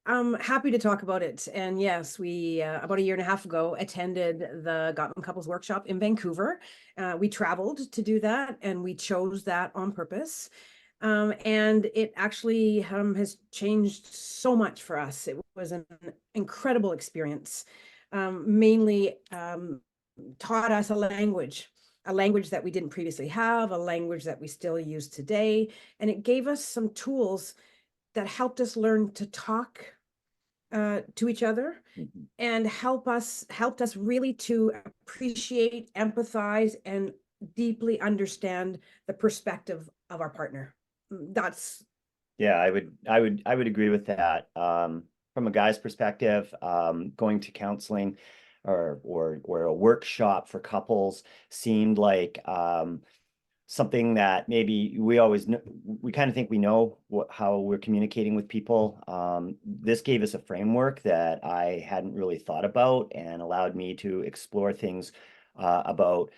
I'm happy to talk about it. And yes, we about a year and a half ago attended the Gottman Couples Workshop in Vancouver. We traveled to do that, and we chose that on purpose. And it actually has changed so much for us. It was an incredible experience. Mainly taught us a language that we didn't previously have, a language that we still use today, and it gave us some tools that helped us learn to talk to each other Mhm. and helped us really to appreciate, empathize, and deeply understand the perspective of our partner. That's Yeah, I would agree with that. From a guy's perspective, going to counseling or a workshop for couples seemed like something that maybe we always know, we kind of think we know how we're communicating with people. This gave us a framework that I hadn't really thought about and allowed me to explore things about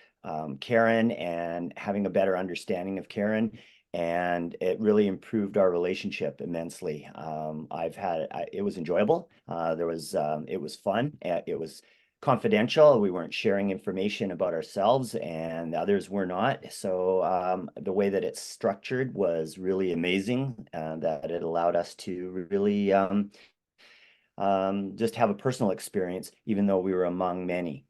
Karen and having a better understanding of Karen. And it really improved our relationship immensely. It was enjoyable. It was fun. It was confidential. We weren't sharing information about ourselves, and the others were not. So the way that it's structured was really amazing, that it allowed us to really just have a personal experience, even though we were among many.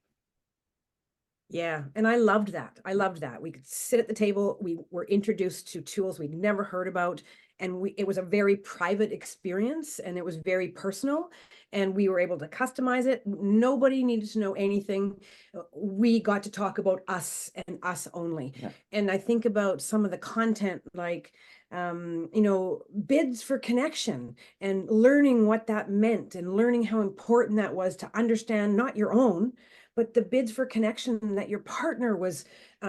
Yeah, and I loved that. I loved that. We could sit at the table. We were introduced to tools we'd never heard about, and it was a very private experience, and it was very personal, and we were able to customize it. Nobody needed to know anything. We got to talk about us and us only. Yeah. And I think about some of the content like bids for connection and learning what that meant and learning how important that was to understand not your own, but the bids for connection that your partner was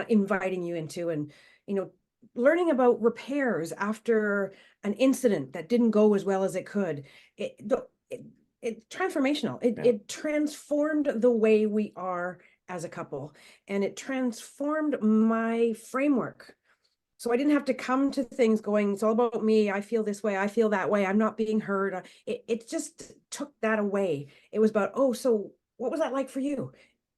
inviting you into, and you know learning about repairs after an incident that didn't go as well as it could. It's transformational. it, Yeah. it transformed the way we are as a couple, and it transformed my framework, so I didn't have to come to things going, it's all about me. I feel this way. I feel that way. I'm not being heard. It just took that away. It was about, oh, so what was that like for you?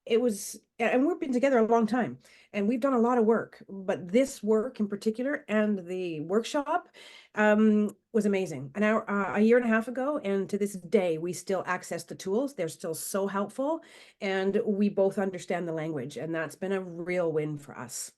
It was, and we've been together a long time and we've done a lot of work, but this work in particular and the workshop was amazing. A year and a half ago, and to this day, we still access the tools. They're still so helpful, and we both understand the language, and that's been a real win for us.